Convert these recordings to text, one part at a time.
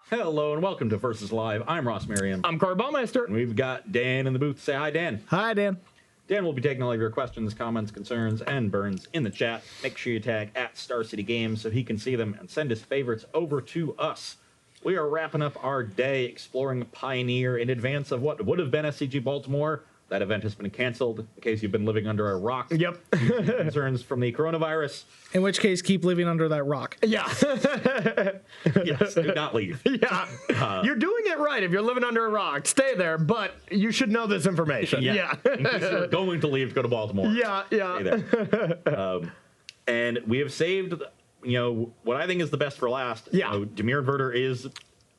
Hello and welcome to Versus Live. I'm Ross Merriam. I'm Corey Baumeister. And we've got Dan in the booth. Say hi, Dan. Hi, Dan. Dan will be taking all of your questions, comments, concerns, and burns in the chat. Make sure you tag at Star City Games so he can see them and send his favorites over to us. We are wrapping up our day exploring Pioneer in advance of what would have been SCG Baltimore. That event has been canceled in case you've been living under a rock. Yep. Concerns from the coronavirus. In which case, keep living under that rock. Yeah. Yes, do not leave. Yeah. You're doing it right if you're living under a rock. Stay there, but you should know this information. Yeah. In case you're going to leave, go to Baltimore. Yeah, yeah. Stay there. And we have saved, what I think is the best for last. Yeah. Dimir Inverter is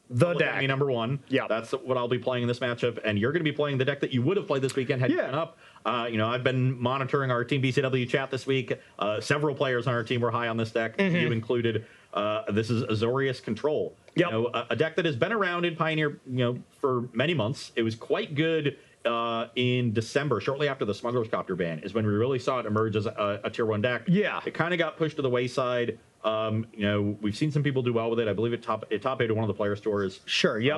The deck. enemy number one. Yeah. That's what I'll be playing in this matchup. And you're going to be playing the deck that you would have played this weekend had you been up. I've been monitoring our Team BCW chat this week. Several players on our team were high on this deck. Mm-hmm. You included. This is Azorius Control. Yep. A deck that has been around in Pioneer, for many months. It was quite good in December, shortly after the Smuggler's Copter ban, is when we really saw it emerge as a tier 1 deck. Yeah. It kind of got pushed to the wayside. We've seen some people do well with it. I believe it top 8 to one of the player stores. Sure, yep.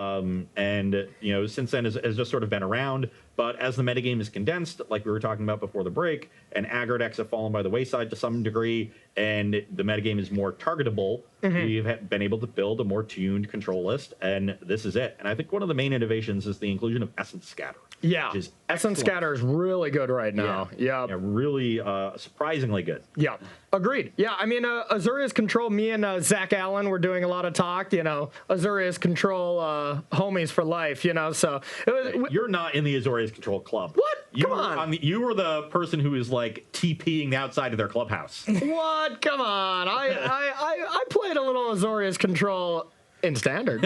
And since then has just sort of been around. But as the metagame is condensed, like we were talking about before the break, and aggro decks have fallen by the wayside to some degree, and the metagame is more targetable, we've been able to build a more tuned control list, and this is it. And I think one of the main innovations is the inclusion of Essence Scatter. Yeah. Which is Essence Scatter is really good right now. Yeah. Really surprisingly good. Yeah. Agreed. Yeah, I mean, Azorius Control, me and Zach Allen were doing a lot of talk, Azorius Control homies for life, so. It was, You're not in the Azorius Control club. What? You Come were on. You were the person who is like TPing the outside of their clubhouse. What? Come on. I played a little Azorius Control in Standard.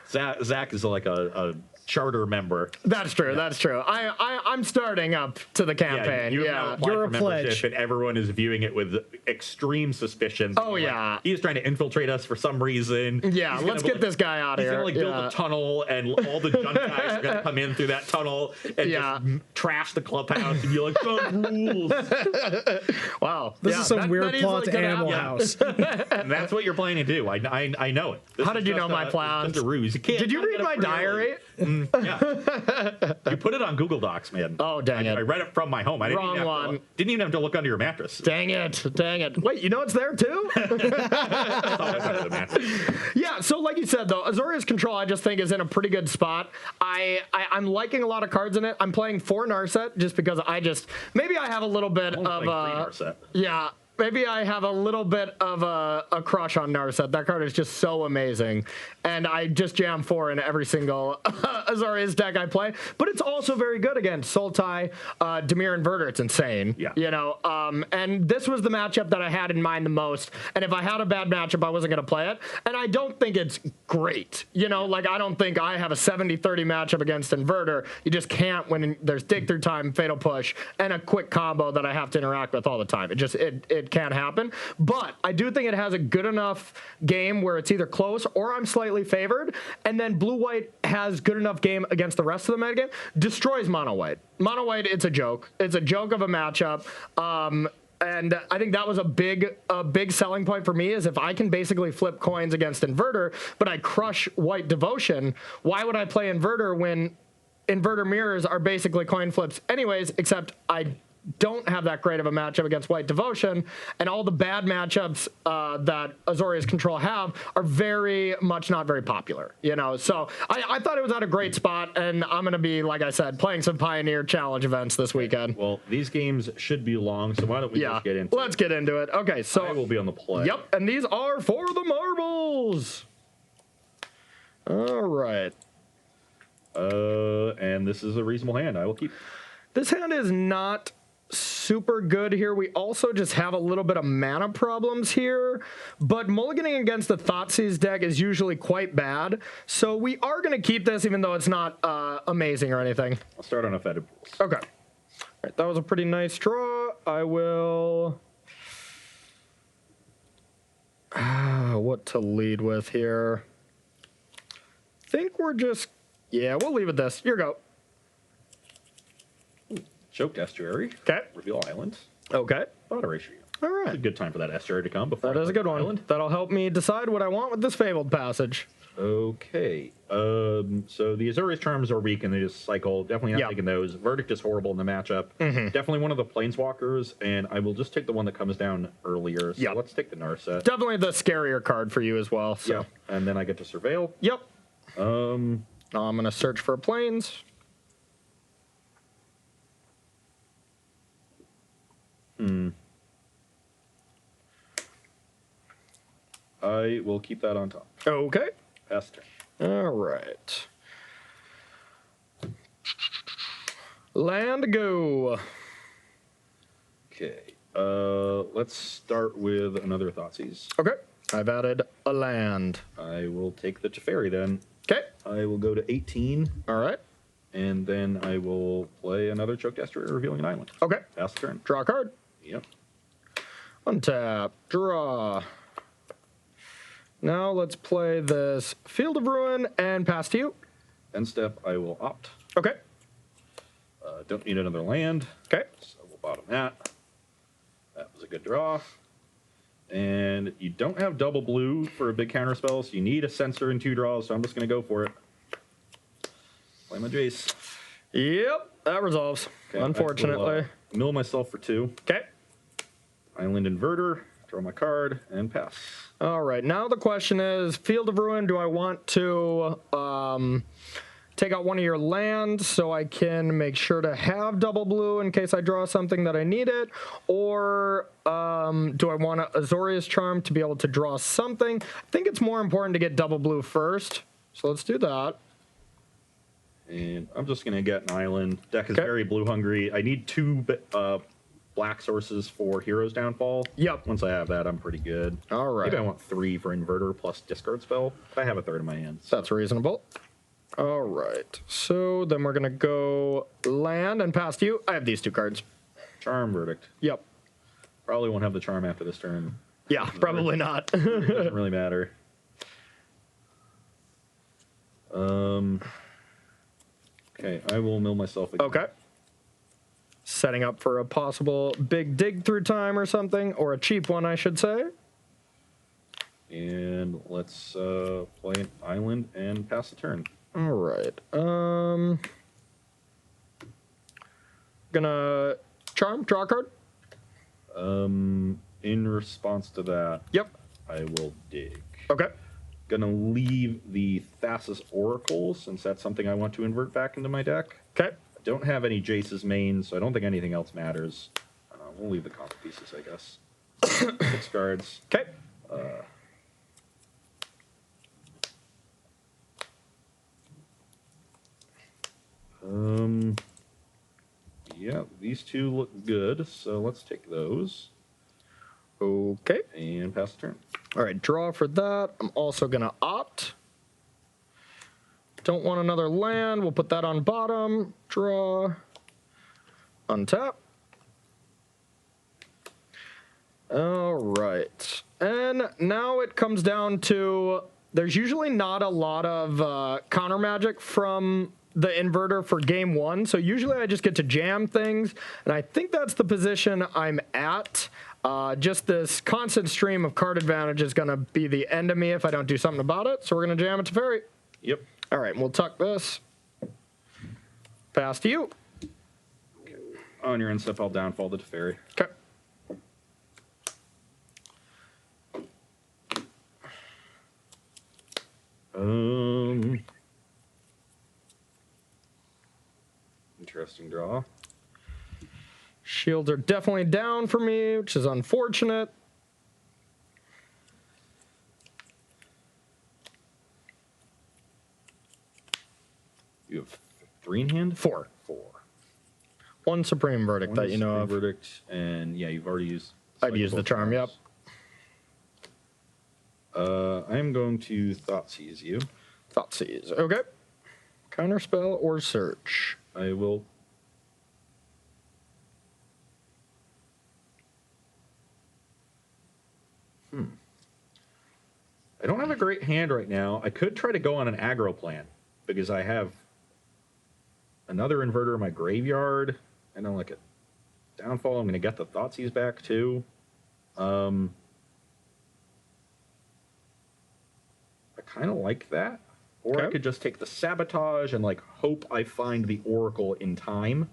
Zach is like a charter member. That's true. Yeah. That's true. I'm starting up to the campaign. Yeah, you're a pledge, and everyone is viewing it with extreme suspicion. Oh yeah, he's trying to infiltrate us for some reason. Yeah, let's get this guy out of here. He's gonna build a tunnel, and all the junk guys are gonna come in through that tunnel and just trash the clubhouse, and you're like, rules. Wow, this is some weird plot to Animal House. And that's what you're planning to do. I know it. How did you know my plans? Just a ruse. Did you read my diary? Yeah. You put it on Google Docs, man. Oh, dang it. I read it from my home. I didn't even have to look under your mattress. Dang it. Wait, it's there too? Yeah, so like you said, though, Azorius Control, I just think, is in a pretty good spot. I'm liking a lot of cards in it. I'm playing 4 Narset just because maybe I have a little bit of... Narset. Yeah. Maybe I have a little bit of a crush on Narset. That card is just so amazing. And I just jam 4 in every single Azorius deck I play. But it's also very good against Sultai, Dimir Inverter. It's insane. Yeah. And this was the matchup that I had in mind the most. And if I had a bad matchup, I wasn't going to play it. And I don't think it's great. I don't think I have a 70-30 matchup against Inverter. You just can't when there's dig through time, fatal push, and a quick combo that I have to interact with all the time. It can't happen. But I do think it has a good enough game where it's either close or I'm slightly favored. And then blue-white has good enough game against the rest of the metagame. Destroys mono-white. Mono-white, it's a joke. It's a joke of a matchup. And I think that was a big selling point for me, is if I can basically flip coins against Inverter, but I crush White Devotion, why would I play Inverter when Inverter mirrors are basically coin flips anyways, except I don't have that great of a matchup against White Devotion, and all the bad matchups that Azorius Control have are very much not very popular, So I thought it was at a great spot, and I'm going to be, like I said, playing some Pioneer Challenge events this weekend. Well, these games should be long, so why don't we just get into it? Let's get into it. Okay, so I will be on the play. Yep, and these are for the marbles. All right. And this is a reasonable hand. I will keep. This hand is not super good here. We also just have a little bit of mana problems here, but mulliganing against the Thoughtseize deck is usually quite bad, so we are going to keep this even though it's not amazing or anything. I'll start on a Fetid Pools. Okay. All right, that was a pretty nice draw. I will... what to lead with here? I think we're just... Yeah, we'll leave it this. Here you go. Choked Estuary. Okay. Reveal Island. Okay. Thought ratio. All It's a right. good time for that estuary to come before That I is a play good one. Island. That'll help me decide what I want with this Fabled Passage. Okay. So the Azorius charms are weak and they just cycle. Definitely not Yep. taking those. Verdict is horrible in the matchup. Definitely one of the planeswalkers, and I will just take the one that comes down earlier. So Yep. let's take the Narset. Definitely the scarier card for you as well. So. Yeah. And then I get to surveil. Yep. Now I'm gonna search for planes. I will keep that on top. Okay. Pass turn. All right. Land go. Okay. Let's start with another Thoughtseize. Okay. I've added a land. I will take the Teferi then. Okay. I will go to 18, All right. and then I will play another Choked Estuary, revealing an island. Okay. Pass the turn. Draw a card. Yep. Untap. Draw. Now let's play this Field of Ruin and pass to you. End step, I will opt. Okay. Don't need another land, Okay. so we'll bottom that. That was a good draw. And you don't have double blue for a big counter spell, so you need a sensor in 2 draws, so I'm just going to go for it. Play my Jace. Yep. That resolves. Okay, I Unfortunately. will, mill myself for 2. Okay. Island Inverter, draw my card, and pass. All right. Now the question is, Field of Ruin, do I want to take out one of your lands so I can make sure to have double blue in case I draw something that I need it? Or do I want an Azorius Charm to be able to draw something? I think it's more important to get double blue first. So let's do that. And I'm just going to get an island. Deck is Okay. very blue hungry. I need 2 black sources for Hero's Downfall. Yep. Once I have that, I'm pretty good. All right. Maybe I want 3 for Inverter plus discard spell. I have a third in my hand. So. That's reasonable. All right. So then we're going to go land and pass to you. I have these 2 cards. Charm Verdict. Yep. Probably won't have the charm after this turn. Yeah, probably not. Doesn't really matter. Okay, I will mill myself again. Okay. Setting up for a possible big dig through time or something, or a cheap one, I should say. And let's play an island and pass the turn. All right. Gonna charm, draw a card. In response to that, Yep. I will dig. Okay. Gonna leave the Thassa's Oracle, since that's something I want to invert back into my deck. Okay. I don't have any Jace's mains, so I don't think anything else matters. We'll leave the comp pieces, I guess. 6 cards. Okay. Yeah, these 2 look good, so let's take those Okay. and pass the turn. All right. Draw for that. I'm also gonna opt. Don't want another land. We'll put that on bottom. Draw. Untap. All right. And now it comes down to there's usually not a lot of counter magic from the inverter for game 1. So usually I just get to jam things. And I think that's the position I'm at. Just this constant stream of card advantage is going to be the end of me if I don't do something about it. So we're going to jam it to Fairy. Yep. All right, we'll tuck this. Pass to you. On your end step, I'll downfall the Teferi. Okay. Interesting draw. Shields are definitely down for me, which is unfortunate. You have 3 in hand? 4. 4. One Supreme Verdict One that you know Supreme of. Verdict, and yeah, you've already used. I've used the charm, yep. I'm going to Thoughtseize you. Thoughtseize. Okay. Counterspell or search. I will. I don't have a great hand right now. I could try to go on an aggro plan because I have another inverter in my graveyard. I know, like a downfall. I'm going to get the Thoughtseize back too. I kind of like that. Or I could just take the Sabotage and, like, hope I find the Oracle in time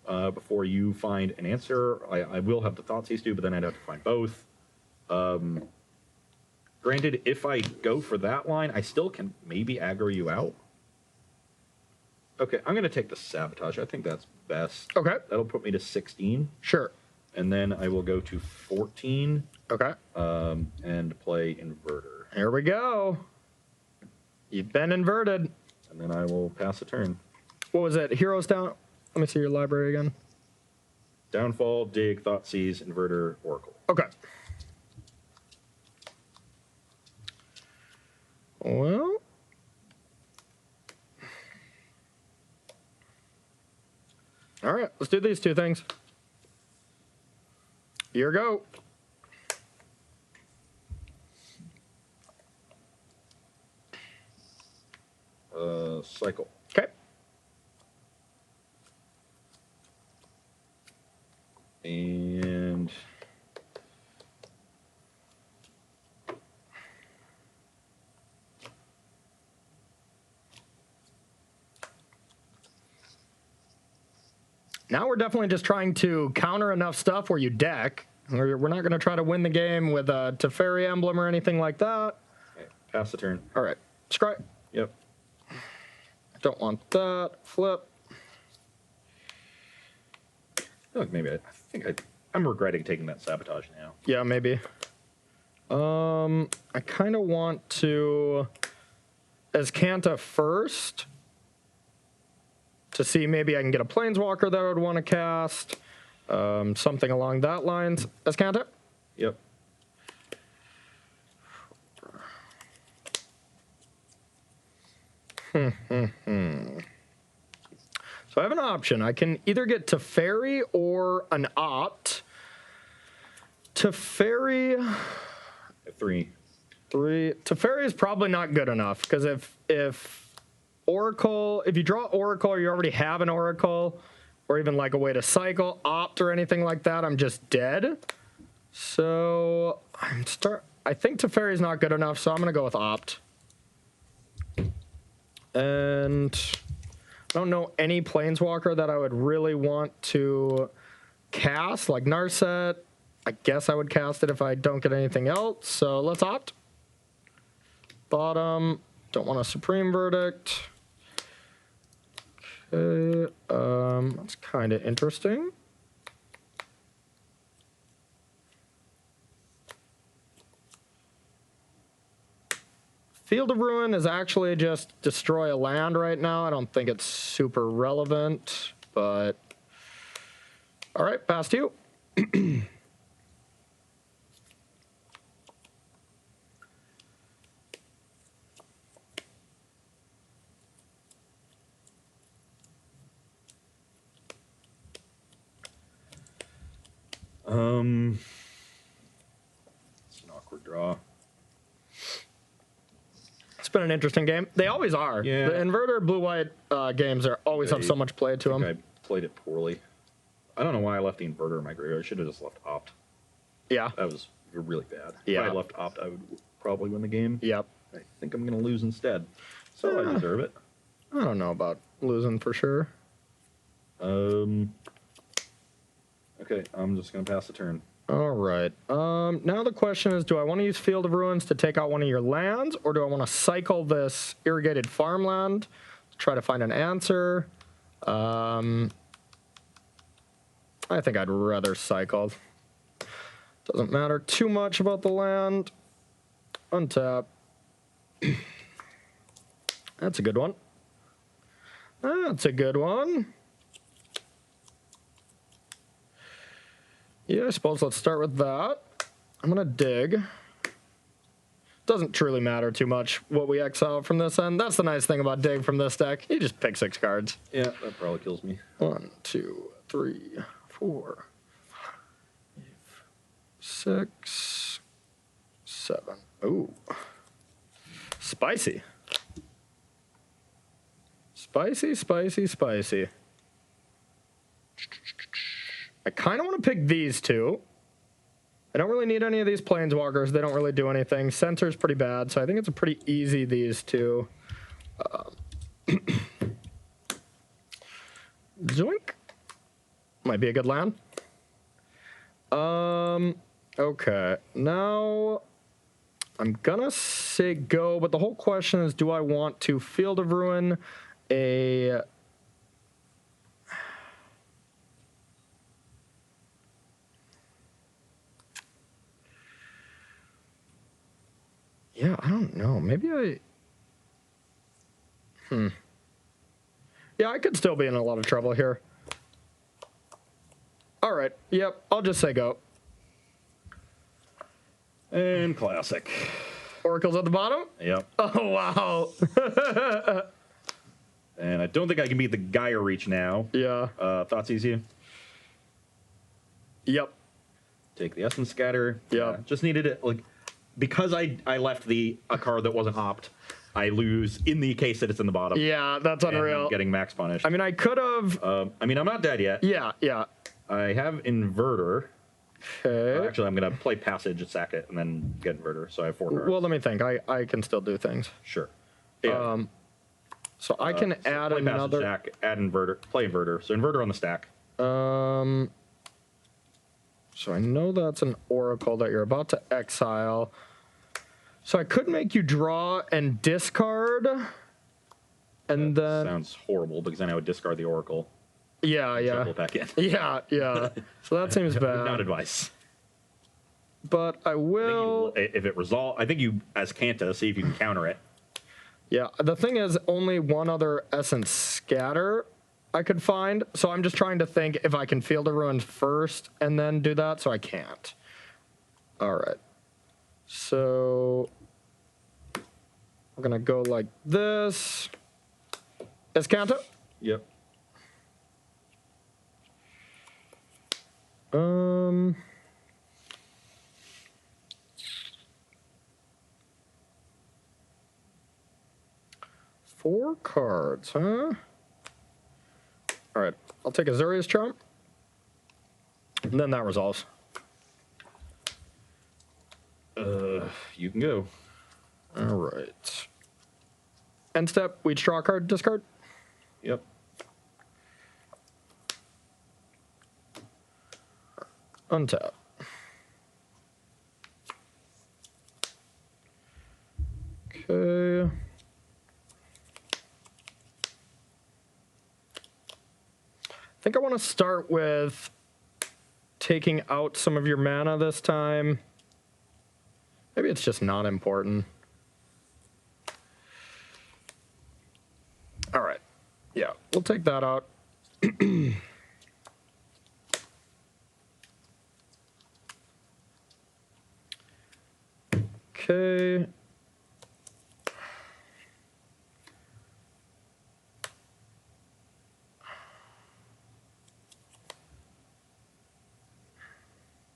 before you find an answer. I will have the Thoughtseize too, but then I'd have to find both. Granted, if I go for that line, I still can maybe aggro you out. Okay, I'm going to take the Sabotage. I think that's best. Okay. That'll put me to 16. Sure. And then I will go to 14. Okay. And play Inverter. Here we go. You've been inverted. And then I will pass a turn. What was it? Heroes down. Let me see your library again. Downfall, Dig, Thoughtseize, Inverter, Oracle. Okay. Well. All right, let's do these two things. Here go. Cycle. Okay. And now we're definitely just trying to counter enough stuff where you deck. We're not going to try to win the game with a Teferi emblem or anything like that. okay, pass the turn. All right. Scry. Yep. Don't want that. Flip. I feel like maybe I'm regretting taking that Sabotage now. Yeah, maybe. I kind of want to Azcanta first to see maybe I can get a Planeswalker that I would want to cast. Something along that lines. Azcanta? Yep. So I have an option. I can either get Teferi or an Opt. Teferi... 3. Teferi is probably not good enough, because if Oracle... If you draw Oracle or you already have an Oracle, or even like a way to cycle, Opt or anything like that, I'm just dead. So I think Teferi is not good enough, so I'm going to go with Opt. And I don't know any Planeswalker that I would really want to cast, like Narset. I guess I would cast it if I don't get anything else, so let's Opt. Bottom, don't want a Supreme Verdict. Okay, that's kind of interesting. Field of Ruin is actually just destroy a land right now. I don't think it's super relevant, but all right, past you. It's an awkward draw. It's been an interesting game. They always are. Yeah. The Inverter blue-white games always have so much play to them. I played it poorly. I don't know why I left the Inverter in my graveyard. I should have just left Opt. Yeah. That was really bad. Yeah. If I left Opt, I would probably win the game. Yep. I think I'm going to lose instead. So I deserve it. I don't know about losing for sure. Okay, I'm just going to pass the turn. All right. Now the question is, do I want to use Field of Ruins to take out one of your lands, or do I want to cycle this irrigated farmland to try to find an answer? I think I'd rather cycle. Doesn't matter too much about the land. Untap. That's a good one. That's a good one. Yeah, I suppose let's start with that. I'm going to dig. Doesn't truly matter too much what we exile from this end. That's the nice thing about dig from this deck. You just pick 6 cards. Yeah, that probably kills me. 1, 2, 3, 4, 5, 6, 7. Ooh. Spicy. Spicy, spicy, spicy. I kind of want to pick these two. I don't really need any of these planeswalkers. They don't really do anything. Sensor's pretty bad, so I think it's a pretty easy, these two. Zoink. Might be a good land. Okay. Now, I'm gonna say go, but the whole question is, do I want to Field of Ruin a... Yeah, I don't know. Maybe I... Yeah, I could still be in a lot of trouble here. All right. Yep, I'll just say go. And classic. Oracle's at the bottom? Yep. Oh, wow. And I don't think I can beat the Gaia Reach now. Yeah. Thoughtseize. Yep. Take the Essence Scatter. Yeah. Just needed it, like, because I left a card that wasn't opt, I lose in the case that it's in the bottom. Yeah, that's And unreal. I'm getting max punished. I mean, I could have... I mean, I'm not dead yet. Yeah, yeah. I have Inverter. Okay. Actually, I'm going to play Passage, sack it, and then get Inverter. So I have 4 cards. Well, let me think. I can still do things. Sure. Yeah. So I can So add play another... Passage, sack, add Inverter, play Inverter. So Inverter on the stack. So I know that's an Oracle that you're about to exile. So I could make you draw and discard. And then... Sounds horrible, because then I would discard the Oracle. Yeah, yeah. Shuffle it back in. Yeah, yeah. So that seems bad. Not advice. But I will... If it resolve, I think you, as Kanta, see if you can counter it. Yeah, the thing is, only one other Essence Scatter I could find. So I'm just trying to think if I can Field of Ruin first and then do that, so I can't. All right. So we're going to go like this. Escanto? Yep. Four cards, huh? All right, I'll take Azorius Charm. And then that resolves. You can go. All right. End step, we draw a card, discard. Yep. Untap. Okay. I think I want to start with taking out some of your mana this time. Maybe it's just not important. All right. Yeah, we'll take that out. Okay.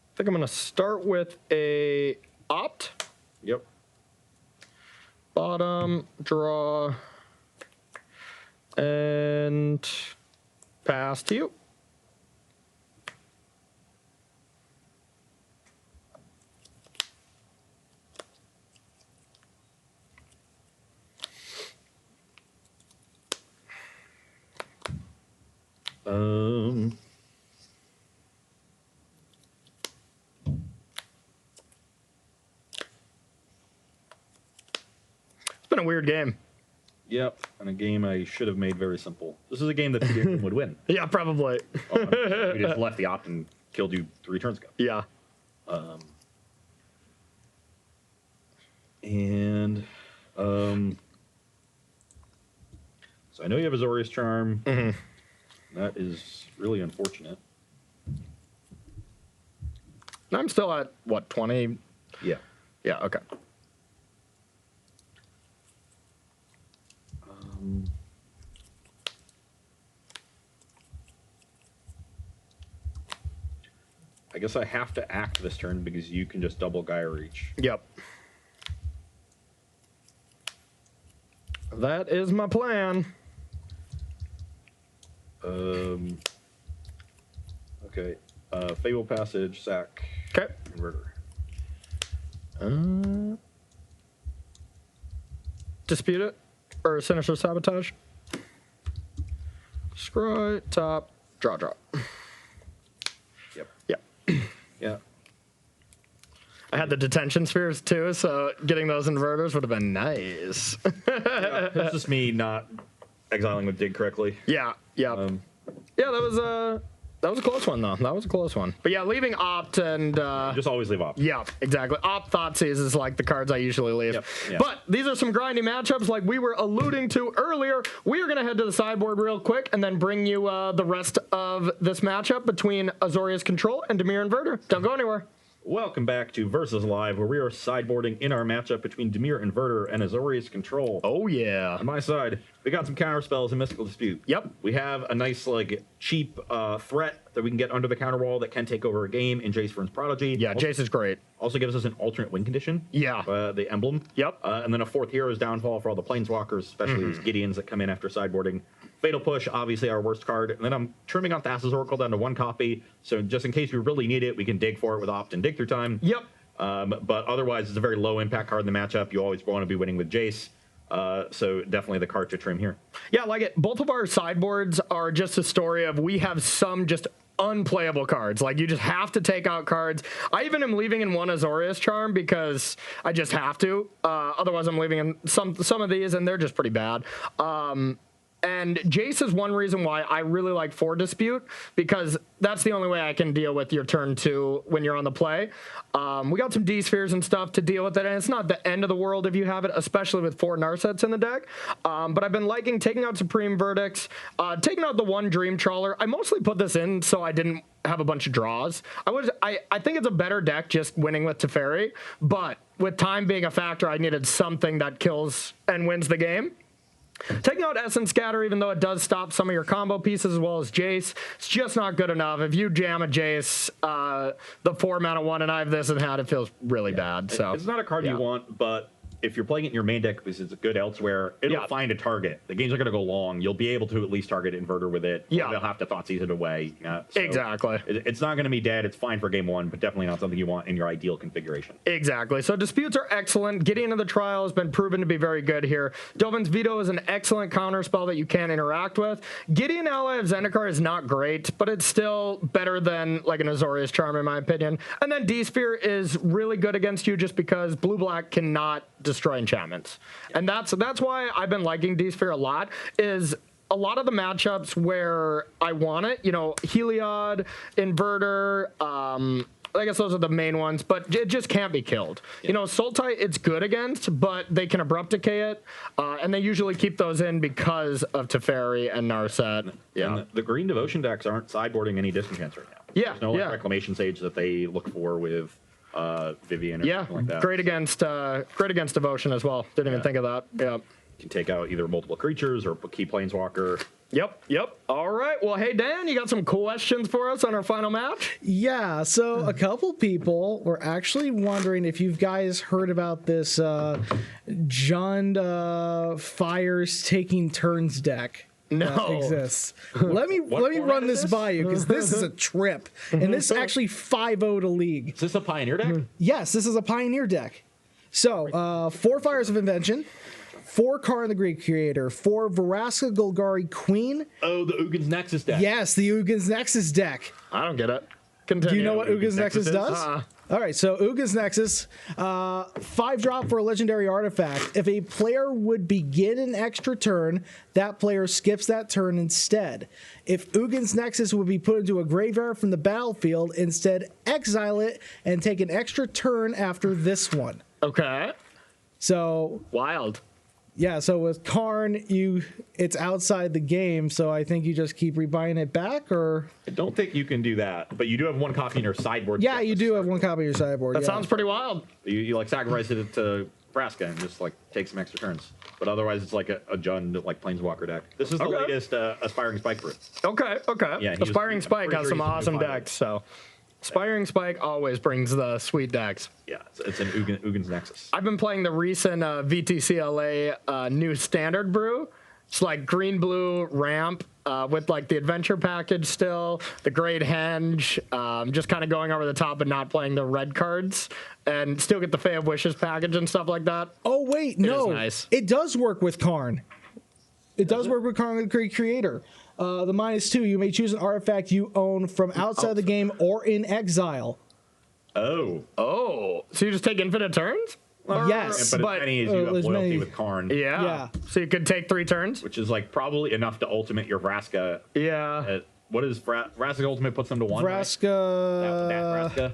I think I'm going to start with a opt. Yep. Bottom, draw, and pass to you. It's been a weird game. Yep. And a game I should have made very simple. This is a game that Peter would win. Yeah, probably. We just left the opt and killed you 3 turns ago. Yeah. So I know you have Azorius Charm. Mm-hmm. That is really unfortunate. I'm still at, what, 20? Yeah. Yeah, okay. I guess I have to act this turn because you can just double Gaia Reach. Yep. That is my plan. Okay. Fable Passage, sack. Okay. Inverter. Dispute it or Sinister Sabotage. Scry, top, draw. Yep. Yep. Yeah. I had the detention spheres too, so getting those inverters would have been nice. Yeah, it's just me not exiling with dig correctly. Yeah. Yeah, that was a close one though. That was a close one. But yeah, leaving Opt and Just always leave Opt. yeah, exactly. Opt Thoughtseize is like the cards I usually leave. Yep, yeah. But these are some grindy matchups like we were alluding to earlier. We are going to head to the sideboard real quick and then bring you the rest of this matchup between Azorius Control and Dimir Inverter. Don't go anywhere. Welcome back to Versus Live, where we are sideboarding in our matchup between Dimir Inverter and Azorius Control. Oh, yeah. On my side, we got some counter spells and Mystical Dispute. Yep. We have a nice, like, cheap threat that we can get under the counter wall that can take over a game in Jace Vern's Prodigy. Yeah, Jace is great. Also gives us an alternate win condition. Yeah. The emblem. Yep. And then a fourth hero's downfall for all the planeswalkers, especially these Gideons that come in after sideboarding. Fatal Push, obviously our worst card. And then I'm trimming out Thassa's Oracle down to 1 copy. So just in case we really need it, we can dig for it with Opt and Dig Through Time. Yep. But otherwise, it's a very low impact card in the matchup. You always want to be winning with Jace. So definitely the card to trim here. Yeah, I like it. Both of our sideboards are just a story of we have some just unplayable cards. Like, you just have to take out cards. I even am leaving in one Azorius Charm because I just have to. Otherwise, I'm leaving in some of these, and they're just pretty bad. And Jace is one reason why I really like 4 Dispute, because that's the only way I can deal with your turn 2 when you're on the play. We got some D-Spheres and stuff to deal with it, and it's not the end of the world if you have it, especially with 4 Narsets in the deck. But I've been liking taking out Supreme Verdicts, taking out the 1 Dream Trawler. I mostly put this in so I didn't have a bunch of draws. I think it's a better deck just winning with Teferi, but with time being a factor, I needed something that kills and wins the game. Taking out Essence Scatter, even though it does stop some of your combo pieces as well as Jace, it's just not good enough. If you jam a Jace, the 4-mana one, and I have this in hand, it feels really bad. So it's not a card you want, but if you're playing it in your main deck because it's good elsewhere, it'll find a target. The games are going to go long. You'll be able to at least target Inverter with it. Yeah. They'll have to Thoughtseize it away. So exactly. It's not going to be dead. It's fine for game 1, but definitely not something you want in your ideal configuration. Exactly. So disputes are excellent. Getting into the trial has been proven to be very good here. Dovin's Veto is an excellent counter spell that you can interact with. Gideon Ally of Zendikar is not great, but it's still better than like an Azorius Charm in my opinion. And then D-Sphere is really good against you just because blue-black cannot destroy enchantments. And that's why I've been liking D-Sphere a lot, is a lot of the matchups where I want it, you know, Heliod, Inverter, I guess those are the main ones, but it just can't be killed. Yeah. You know, Sultai, it's good against, but they can Abrupt Decay it, and they usually keep those in because of Teferi and Narset. Yeah. And the Green Devotion decks aren't sideboarding any disenchants right now. Yeah. There's no like, Reclamation Sage that they look for with Vivian or something like that. Great against Devotion as well. Didn't even think of that. Yeah. You can take out either multiple creatures or key Planeswalker. Yep. All right. Well, hey, Dan, you got some questions for us on our final match? Yeah, so a couple people were actually wondering if you guys heard about this Jund Fires Taking Turns deck. No. That exists. Let me run this by you, because this is a trip. And this is actually 5-0 to League. Is this a Pioneer deck? Yes, this is a Pioneer deck. So, 4 Fires of Invention, 4 Karn the Great Creator, 4 Varaska Golgari Queen. Oh, the Ugin's Nexus deck. Yes, the Ugin's Nexus deck. I don't get it. Continue. Do you know what Ugin's Nexus does? All right, so Ugin's Nexus, 5-drop for a legendary artifact. If a player would begin an extra turn, that player skips that turn instead. If Ugin's Nexus would be put into a graveyard from the battlefield, instead exile it and take an extra turn after this one. Okay. So wild. Yeah, so with Karn, it's outside the game, so I think you just keep rebuying it back, or? I don't think you can do that, but you do have 1 copy in your sideboard. Yeah, you do have 1 copy in your sideboard. That sounds pretty wild. You like sacrifice it to Vraska and just like take some extra turns. But otherwise, it's like a Jund like Planeswalker deck. This is the latest Aspiring Spike brew. Okay. Yeah, Aspiring Spike has some awesome decks, so. Aspiring Spike always brings the sweet decks. Yeah, it's an Ugin's Nexus. I've been playing the recent VTCLA new standard brew, It's like green blue ramp with like the adventure package still, the great henge, just kind of going over the top and not playing the red cards, and still get the Fae of Wishes package and stuff like that. Oh wait, no, nice. It does work with Karn. It does work with Karn, the Great Creator. The -2, you may choose an artifact you own from outside the game or in exile. Oh, so you just take infinite turns? Yes, But as many as you have as loyalty many- with Karn. Yeah. So you could take 3 turns? Which is like probably enough to ultimate your Vraska. Yeah. What is Vraska ultimate puts them to 1? Vraska. That Vraska?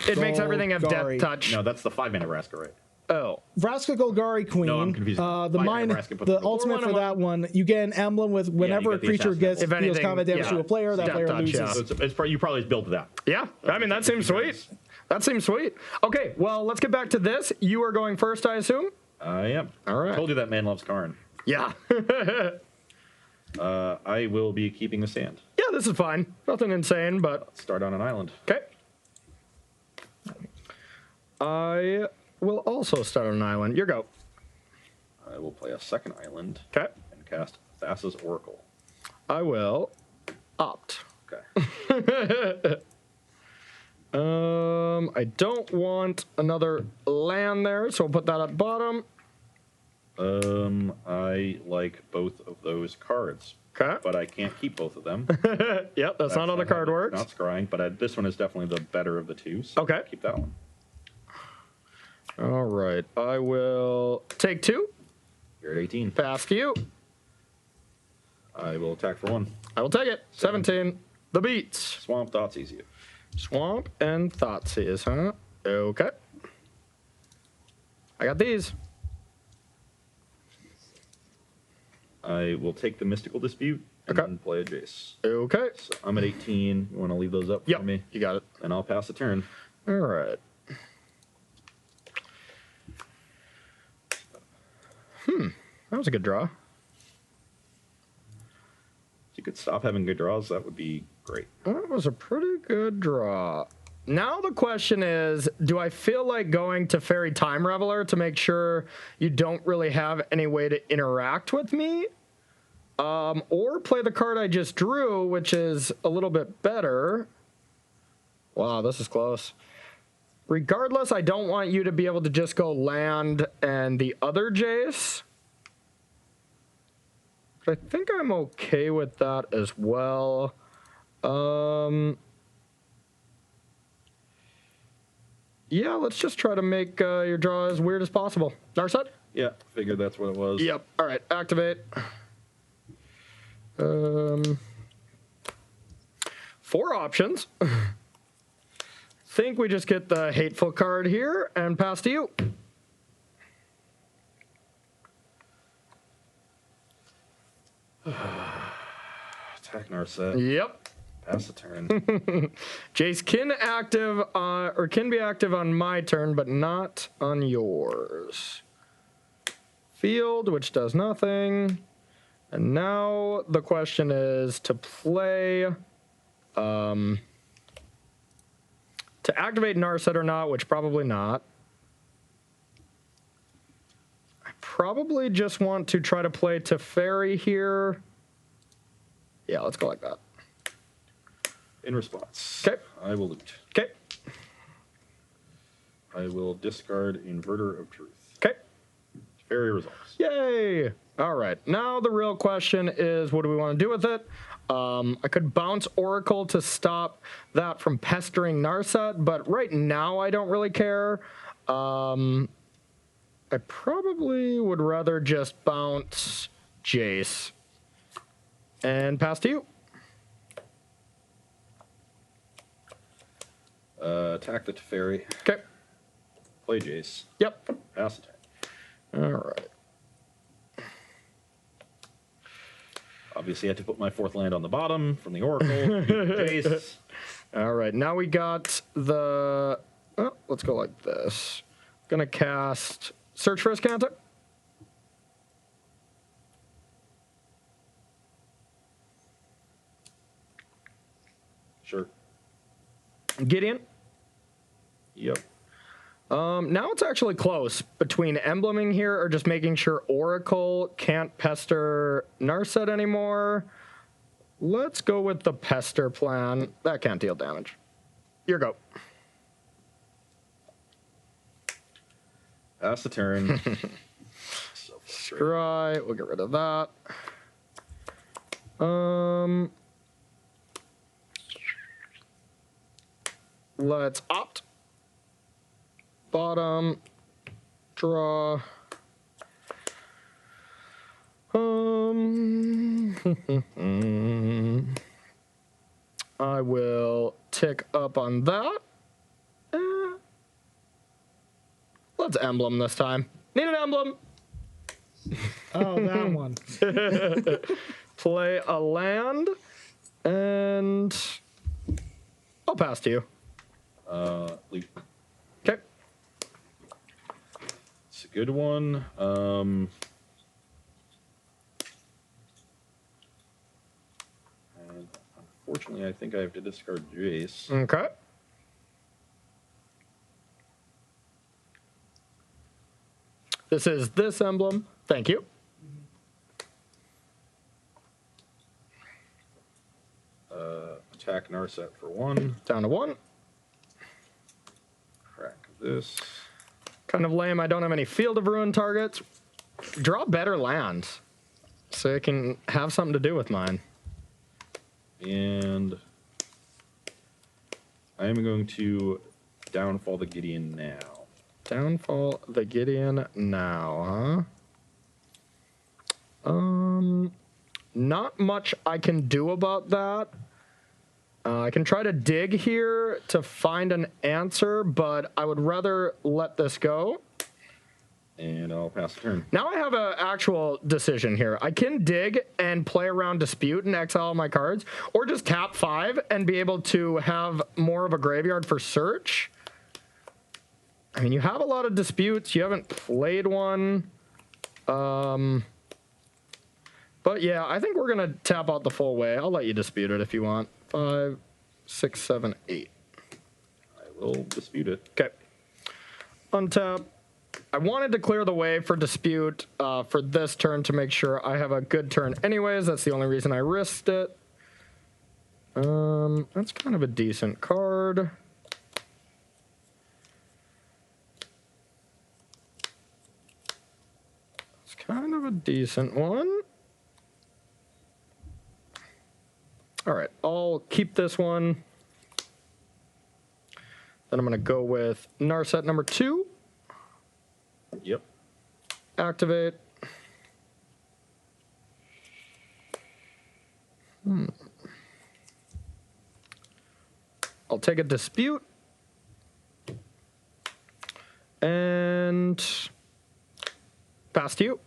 It makes everything have Golgari. death touch. No, that's the 5-mana Vraska, right? Oh. Vraska Golgari Queen. No, I'm confused. The Five-mana Vraska puts the them to ultimate for 1/1. that one, you get an emblem with whenever get a the creature assassin. gets If deals anything, combat damage yeah. to a player, that Death player touch, loses. yeah. So you probably just build to that. Yeah. I mean, that seems sweet. That seems sweet. Okay, well, let's get back to this. You are going first, I assume? I am. All right. I told you that man loves Karn. Yeah. I will be keeping the sand. Yeah, this is fine. Nothing insane, but Start on an island. okay. I will also start on an island. Your go. I will play a second island Okay. and cast Thassa's Oracle. I will opt. Okay. I don't want another land there, so we'll put that at bottom. I like both of those cards, Okay. but I can't keep both of them. Yep, that's not how the card works. Not scrying, but this one is definitely the better of the two. So Okay. keep that one. All right. I will take 2. You're at 18. Pass to you. I will attack for 1. I will take it. 17. The beats. Swamp Thoughtseize you. Swamp and Thoughtseize, huh? Okay. I got these. I will take the Mystical Dispute and Okay. then play a Jace. Okay. So I'm at 18. You want to leave those up Yep. for me? You got it. And I'll pass the turn. All right. That was a good draw. If you could stop having good draws, that would be great. That was a pretty good draw. Now the question is, do I feel like going to Fairy Time Reveler to make sure you don't really have any way to interact with me? Or play the card I just drew, which is a little bit better. Wow, this is close. Regardless, I don't want you to be able to just go land and the other Jace. I think I'm okay with that as well. Yeah, let's just try to make your draw as weird as possible. Narset? Yeah, figured that's what it was. Yep. All right, activate. 4 options. Think we just get the hateful card here and pass to you. Attack Narset. Yep. Pass the turn. Jace can be active on my turn, but not on yours. Field, which does nothing. And now the question is to play, to activate Narset or not, which probably not. I probably just want to try to play Teferi here. Yeah, let's go like that. In response, 'Kay. I will loot. Okay. I will discard Inverter of Truth. Okay. Fairy resolves. Yay! All right. Now the real question is, what do we want to do with it? I could bounce Oracle to stop that from pestering Narset, but right now I don't really care. I probably would rather just bounce Jace and pass to you. Attack the Teferi. Okay. Play Jace. Yep. Pass the turn. All right. Obviously, I had to put my 4th land on the bottom from the Oracle. Jace. All right. Now we got the... Oh, let's go like this. Gonna cast Search for Azorius. Sure. Gideon. Yep. Now it's actually close between embleming here or just making sure Oracle can't pester Narset anymore. Let's go with the pester plan. That can't deal damage. Your go. Pass the turn. So frustrating. Scry. We'll get rid of that. Let's opt. Bottom. Draw. I will tick up on that. Let's emblem this time. Need an emblem. Oh, that one. Play a land, and I'll pass to you. Leap. Okay. It's a good one. And unfortunately, I think I have to discard Jace. Okay. This is this emblem. Thank you. Attack Narset for 1. Down to 1. Crack this. Kind of lame. I don't have any Field of Ruin targets. Draw better lands so it can have something to do with mine. And I am going to downfall the Gideon now. Downfall the Gideon now, huh? Not much I can do about that. I can try to dig here to find an answer, but I would rather let this go. And I'll pass the turn. Now I have an actual decision here. I can dig and play around Dispute and exile my cards, or just tap 5 and be able to have more of a graveyard for search. I mean, you have a lot of disputes. You haven't played one. But yeah, I think we're going to tap out the full way. I'll let you dispute it if you want. 5, 6, 7, 8. I will dispute it. Okay. Untap. I wanted to clear the way for dispute for this turn to make sure I have a good turn anyways. That's the only reason I risked it. That's kind of a decent card. It's kind of a decent one. All right, I'll keep this one. Then I'm going to go with Narset number 2. Yep. Activate. I'll take a dispute. And pass to you.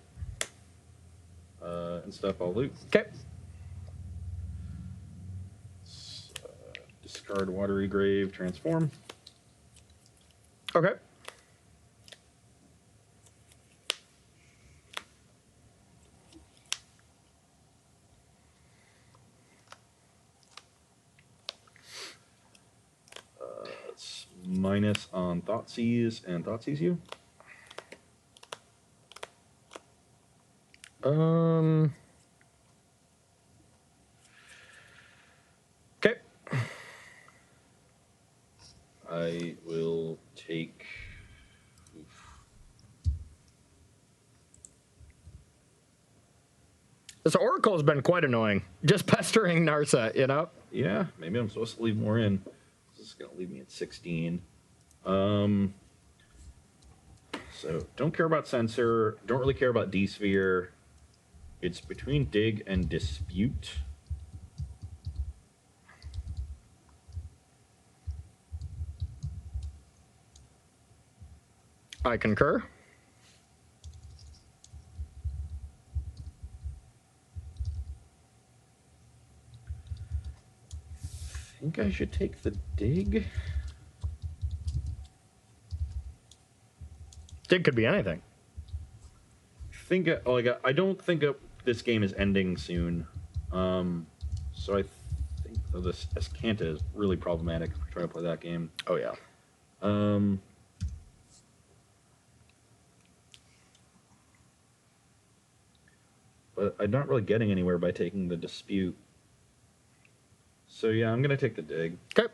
And stuff I'll loot. Okay. Discard Watery Grave, transform. Okay. It's minus on Thoughtseize and Thoughtseize you. Okay. I will take. This Oracle has been quite annoying. Just pestering Narset, you know? Yeah, maybe I'm supposed to leave more in. This is gonna leave me at 16. So don't care about Censor. Don't really care about D-Sphere. It's between Dig and Dispute. I concur. I think I should take the Dig. Dig could be anything. I don't think this game is ending soon. So I think this Escanta is really problematic if we try to play that game. Oh, yeah. I'm not really getting anywhere by taking the dispute. So yeah, I'm gonna take the dig. Okay.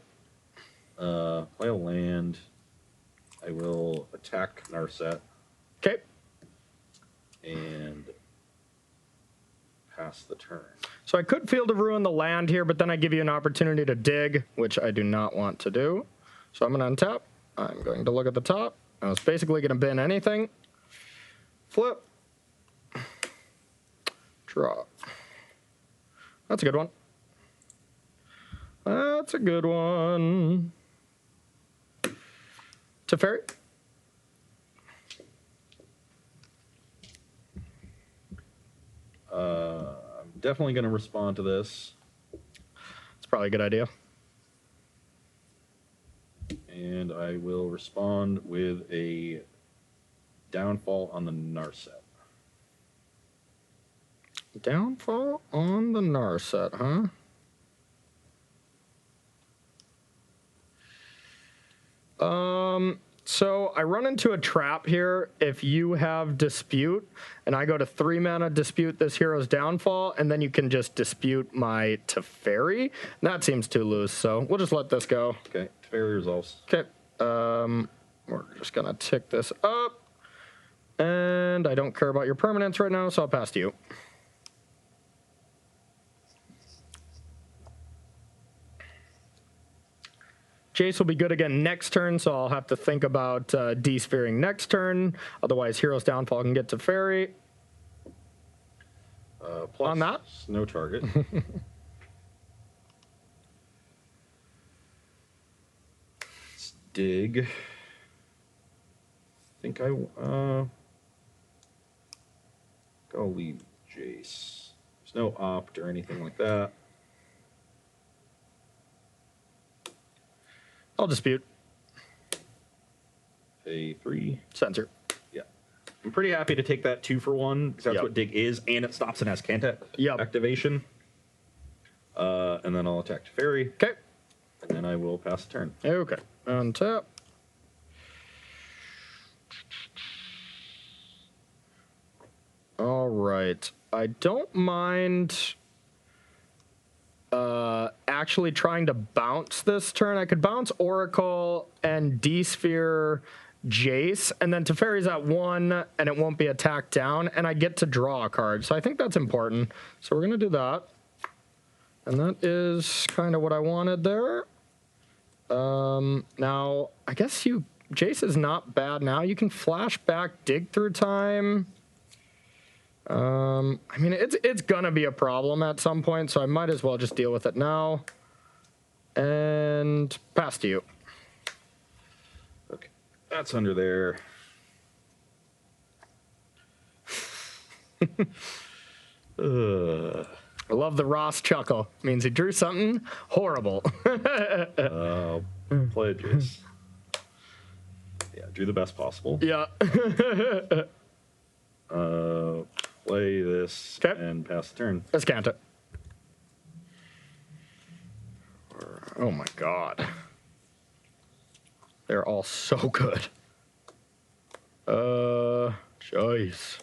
Play a land. I will attack Narset. Okay. And pass the turn. So I could Field of Ruin the land here, but then I give you an opportunity to dig, which I do not want to do. So I'm going to untap. I'm going to look at the top. I was basically going to bin anything. Flip. Draw. That's a good one. That's a good one. Teferi. I'm definitely going to respond to this. It's probably a good idea. And I will respond with a downfall on the Narset. Downfall on the Narset, huh? So I run into a trap here if you have Dispute, and I go to 3 mana, dispute this hero's downfall, and then you can just dispute my Teferi. That seems too loose, so we'll just let this go. Okay, Teferi resolves. Okay, we're just gonna tick this up, and I don't care about your permanence right now, so I'll pass to you. Jace will be good again next turn, so I'll have to think about de-sphering next turn. Otherwise, Hero's Downfall can get to Fairy. Plus, on that? no target. Let's dig. I think I'll leave Jace. There's no opt or anything like that. I'll dispute. Pay 3. Censor. Yeah. I'm pretty happy to take that 2-for-1 because that's Yep. what dig is, and it stops an Azcanta Yep. activation. And then I'll attack Fairy, Okay. and then I will pass the turn. Okay. Untap. All right. I don't mind actually trying to bounce this turn. I could bounce Oracle and D-Sphere Jace, and then Teferi's at 1, and it won't be attacked down, and I get to draw a card. So I think that's important. So we're going to do that. And that is kind of what I wanted there. Now, I guess Jace is not bad now. You can flash back, dig through time. I mean, it's gonna be a problem at some point, so I might as well just deal with it now. And pass to you. Okay, that's under there. I love the Ross chuckle. Means he drew something horrible. Play it, Jace. Yeah, do the best possible. Yeah. Play this 'Kay. and pass the turn. Azcanta. Oh my god. They're all so good. Jeez.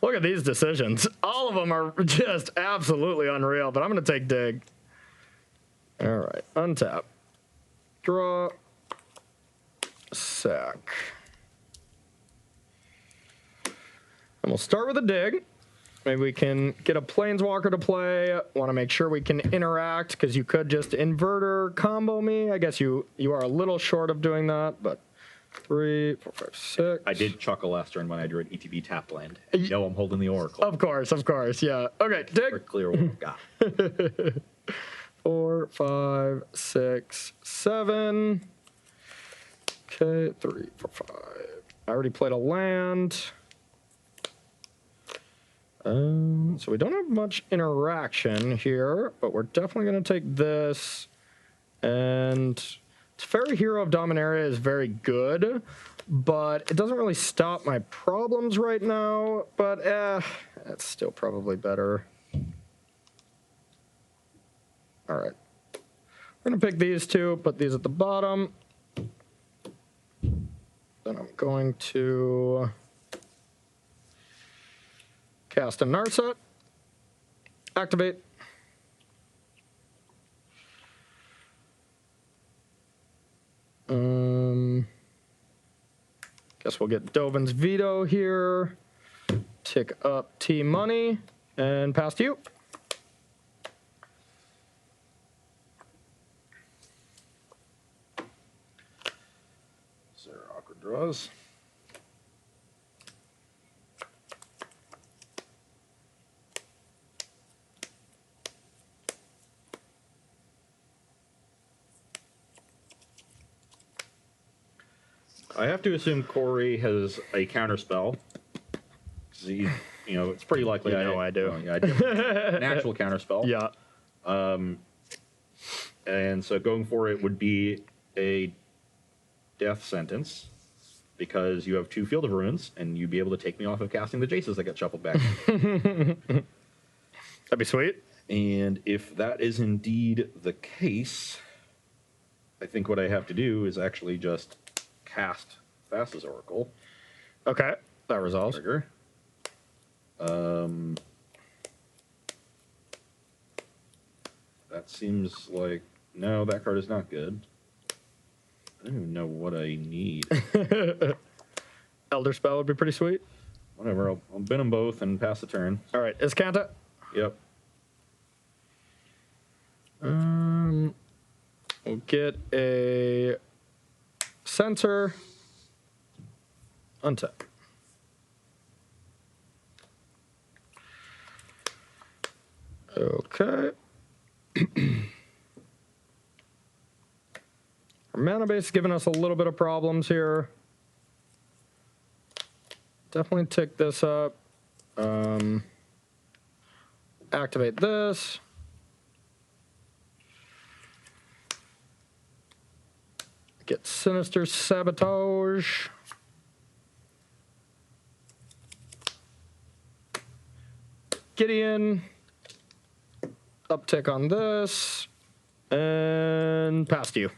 Look at these decisions. All of them are just absolutely unreal, but I'm going to take dig. All right. Untap. Draw. Sack. And we'll start with a dig. Maybe we can get a Planeswalker to play. Want to make sure we can interact, because you could just Inverter combo me. I guess you are a little short of doing that, but 3, 4, 5, 6. I did chuckle last turn when I drew an ETB tap land. You know I'm holding the Oracle. Of course, yeah. Okay, dig. Or clear what I've got. 4, 5, 6, 7. Okay, 3, 4, 5. I already played a land. So we don't have much interaction here, but we're definitely going to take this. And Teferi Hero of Dominaria is very good, but it doesn't really stop my problems right now. But it's still probably better. All right. We're going to pick these two, put these at the bottom. Then I'm going to cast a Narset. Activate. Guess we'll get Dovin's Veto here. Tick up T money and pass to you. So there are awkward draws. I have to assume Corey has a counter spell. He, you know, it's pretty likely. I know I do. Oh, yeah, I do. An actual counter spell. Yeah. And so going for it would be a death sentence because you have 2 Field of Ruins, and you'd be able to take me off of casting the Jaces that get shuffled back. That'd be sweet. And if that is indeed the case, I think what I have to do is actually just cast Thassa's Oracle. Okay, that resolves. Trigger. That seems like... No, that card is not good. I don't even know what I need. Elder Spell would be pretty sweet. Whatever, I'll bin them both and pass the turn. All right, Iskanta. Yep. We'll get a Censor. Untap. Okay. Our mana base is giving us a little bit of problems here. Definitely tick this up. Activate this. Get Sinister Sabotage. Gideon. Uptick on this. And pass to you.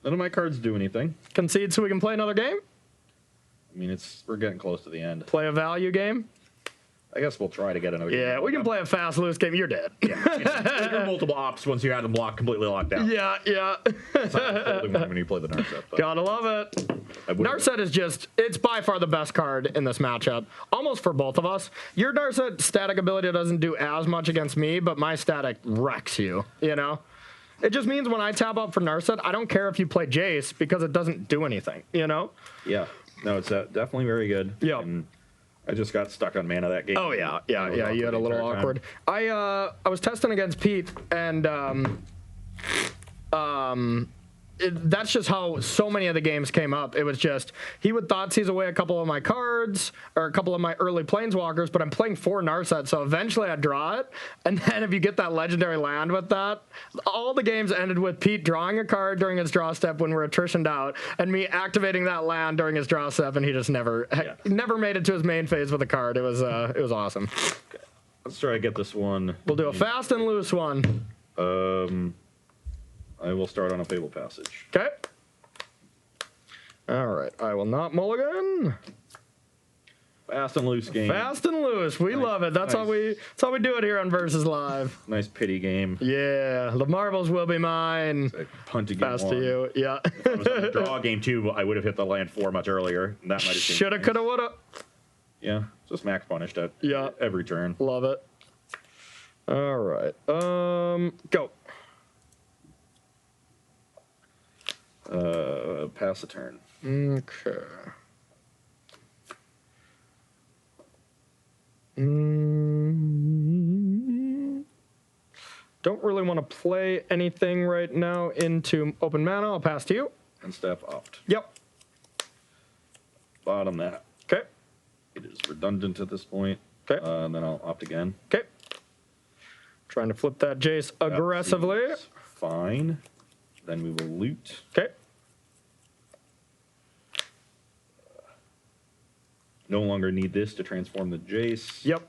None of my cards do anything. Concede so we can play another game? I mean, we're getting close to the end. Play a value game? I guess we'll try to get another game. Yeah, we can play a fast, loose game. You're dead. Yeah. You're multiple ops once you had them completely locked down. Yeah, yeah. It's not holding one when you play the Narset. But Gotta love it. Narset is just, it's by far the best card in this matchup. Almost for both of us. Your Narset static ability doesn't do as much against me, but my static wrecks you, you know? It just means when I tap up for Narset, I don't care if you play Jace because it doesn't do anything, you know? Yeah. No, it's definitely very good. Yeah. I just got stuck on mana that game. Oh yeah, yeah. You had a little awkward. I was testing against Pete, and that's just how so many of the games came up. It was just he would Thoughtseize away a couple of my cards or a couple of my early Planeswalkers, but I'm playing 4 Narset, so eventually I draw it. And then if you get that legendary land with that, all the games ended with Pete drawing a card during his draw step when we're attritioned out, and me activating that land during his draw step, and he just never made it to his main phase with a card. It was awesome. Okay. Let's try to get this one. We'll do a fast and loose one. I will start on a Fable Passage. Okay. All right. I will not mulligan. Fast and loose game. Fast and loose. We love it. That's how we do it here on Versus Live. Nice pity game. Yeah. The marbles will be mine. Punt again. Pass to you. Yeah. If I was on the draw game 2, I would have hit the land 4 much earlier. That might have shoulda, coulda, woulda. Yeah. Just max punished at every turn. Love it. All right. Go. Pass the turn. Okay. Don't really want to play anything right now into open mana. I'll pass to you. And step opt. Yep. Bottom that. Okay. It is redundant at this point. Okay. And then I'll opt again. Okay. Trying to flip that Jace aggressively. Fine. Then we will loot. Okay. No longer need this to transform the Jace. Yep.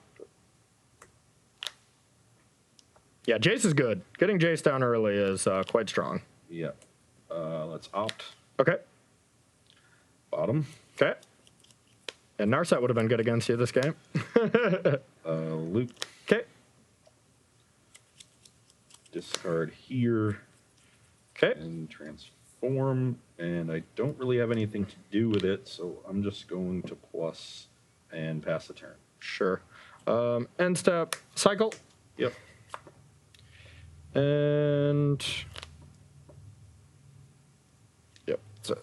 Yeah, Jace is good. Getting Jace down early is quite strong. Yeah. Let's opt. Okay. Bottom. Okay. And Narset would have been good against you this game. Loop. Okay. Discard here. Okay. And transform. And I don't really have anything to do with it, so I'm just going to plus and pass the turn. Sure. End step. Cycle. Yep. And... Yep. That's it.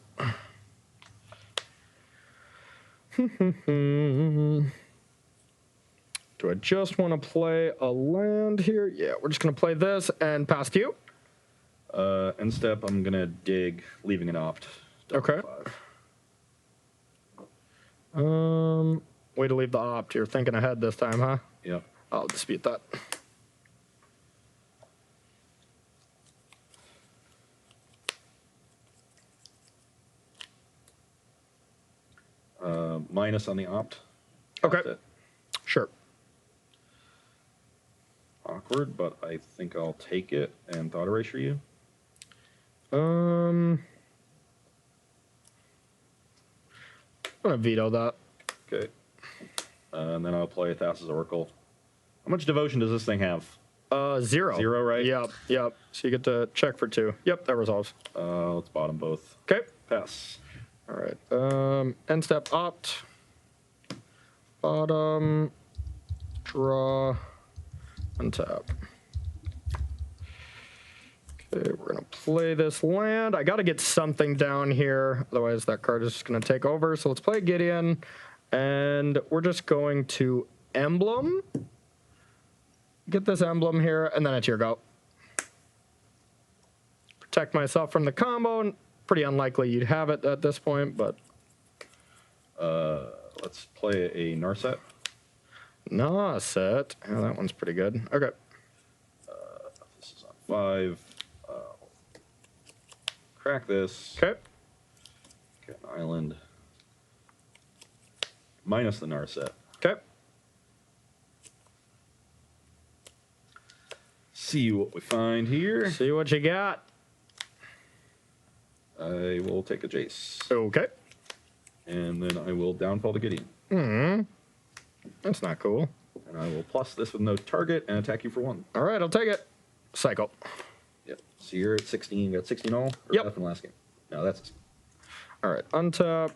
Do I just want to play a land here? Yeah, we're just going to play this and pass to you. End step, I'm going to dig, leaving an opt. Okay. 5. Way to leave the opt. You're thinking ahead this time, huh? Yep. I'll dispute that. Minus on the opt. Okay. That's it. Sure. Awkward, but I think I'll take it and thought erasure you. I'm gonna veto that. Okay. And then I'll play Thassa's Oracle. How much devotion does this thing have? 0. 0, right? Yep, yep. So you get to check for 2. Yep, that resolves. Let's bottom both. Okay. Pass. All right. End step opt. Bottom. Draw. Untap. Okay, we're gonna play this land. I gotta get something down here, otherwise that card is just gonna take over. So let's play Gideon, and we're just going to emblem. Get this emblem here, and then it's your go. Protect myself from the combo. Pretty unlikely you'd have it at this point, but Let's play a Narset. Narset. Yeah, that one's pretty good. Okay. This is on 5. Crack this. Okay. Get an island. Minus the Narset. Okay. See what we find here. See what you got. I will take a Jace. Okay. And then I will downfall the Gideon. That's not cool. And I will plus this with no target and attack you for 1. All right, I'll take it. Cycle. Yep. So you're at 16. You got 16 all? Or Yep. that from the last game? No, that's... All right, untap.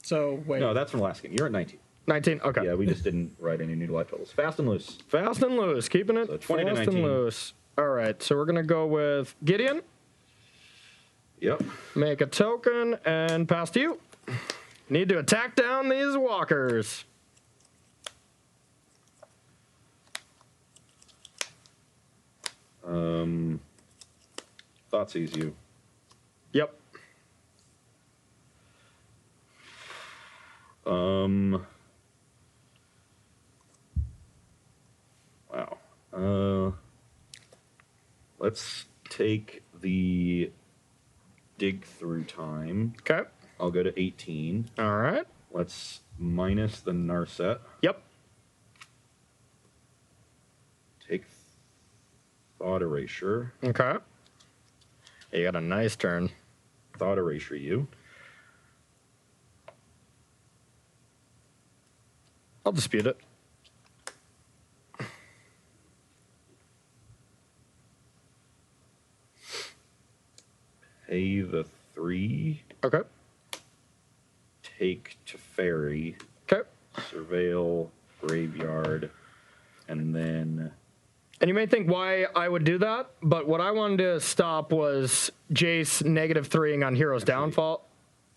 So wait. No, that's from the last game. You're at 19. 19. Okay. Yeah, we just didn't write any new life totals. Fast and loose. Fast and loose. Keeping it So 20 to fast 19. and loose. All right, so we're going to go with Gideon. Yep. Make a token and pass to you. Need to attack down these walkers. Thought sees you. Yep. Wow. Let's take the dig through time. Okay. I'll go to 18. All right. Let's minus the Narset. Yep. Take thought erasure. Okay. You got a nice turn. Thought erasure you. I'll dispute it. Pay the 3. Okay. Take to ferry. Okay. Surveil graveyard. And then... And you may think why I would do that, but what I wanted to stop was Jace -3ing on Hero's Downfall.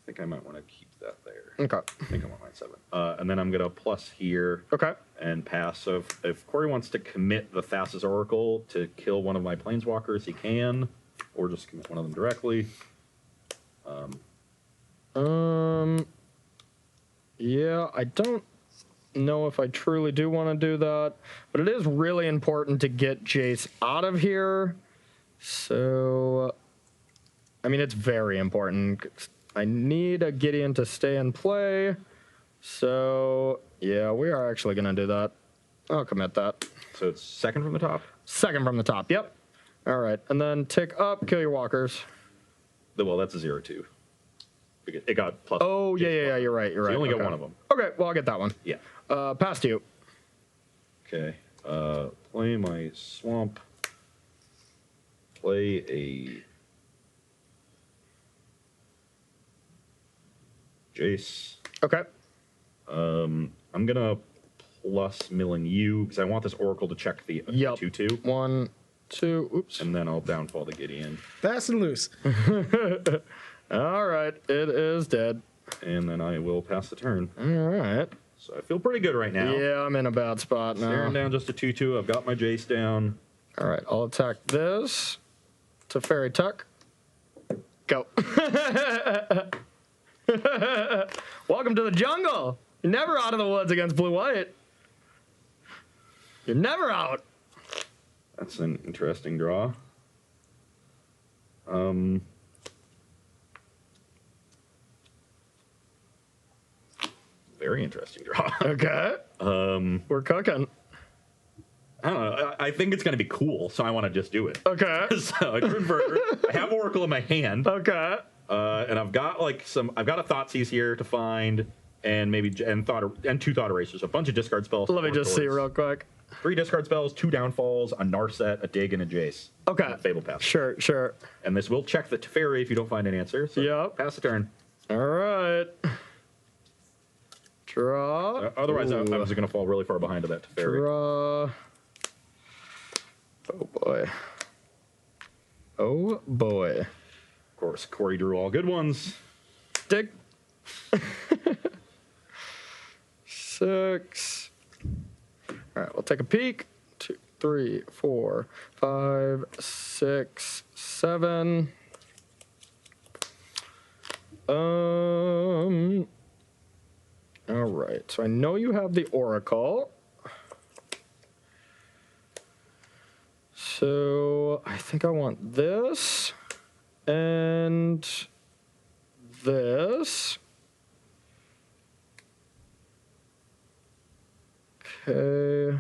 I think I might want to keep that there. Okay. I think I'm on line 7. And then I'm going to plus here. Okay. And pass. So if Corey wants to commit the Thassa's Oracle to kill one of my Planeswalkers, he can. Or just commit one of them directly. Yeah, I don't know if I truly do want to do that, but it is really important to get Jace out of here. So, I mean, it's very important. I need a Gideon to stay and play. So, yeah, we are actually going to do that. I'll commit that. So it's second from the top? Second from the top, yep. All right, and then tick up, kill your walkers. Well, that's a 0-2. It got plus. Oh, yeah, you're right, So you only got one of them. Okay, well, I'll get that one. Yeah. Past you. Okay. Play my swamp. Play a Jace. Okay. I'm gonna plus milling you because I want this Oracle to check the 2/2. 1, 2, oops. And then I'll downfall the Gideon. Fast and loose. All right, it is dead. And then I will pass the turn. All right. So I feel pretty good right now. Yeah, I'm in a bad spot now. Staring down just a 2/2. I've got my Jace down. All right, I'll attack this to Fairy Tuck. Go. Welcome to the jungle. You're never out of the woods against blue-white. You're never out. That's an interesting draw. Very interesting draw. Okay. We're cooking. I don't know. I think it's going to be cool, so I want to just do it. Okay. So I drew Inverter. I have Oracle in my hand. Okay. And I've got like I've got a Thoughtseize here to find, and maybe two Thought Erasers, a bunch of discard spells. Let me just see real quick. 3 discard spells, 2 downfalls, a Narset, a Dig, and a Jace. Okay. And a Fable Pass. Sure. And this will check the Teferi if you don't find an answer. So Yep. pass the turn. All right. Draw. Otherwise, I was going to fall really far behind to that Teferi. Draw. Oh boy. Oh boy. Of course, Corey drew all good ones. Dig. 6. All right, we'll take a peek. 2, 3, 4, 5, 6, 7. All right, so I know you have the Oracle. So I think I want this and this. Okay.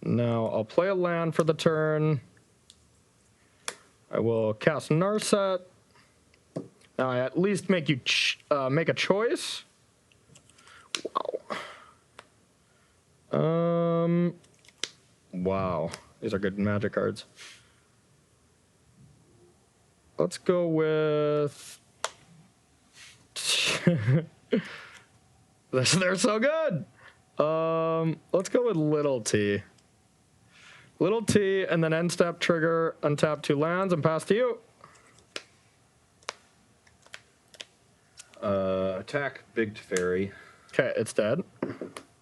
Now I'll play a land for the turn. I will cast Narset. Now I at least make you make a choice. Wow. Wow. These are good Magic cards. Let's go with. They're so good. Let's go with Little T. Little T, and then end step trigger, untap 2 lands, and pass to you. Attack Big Teferi. Okay, it's dead.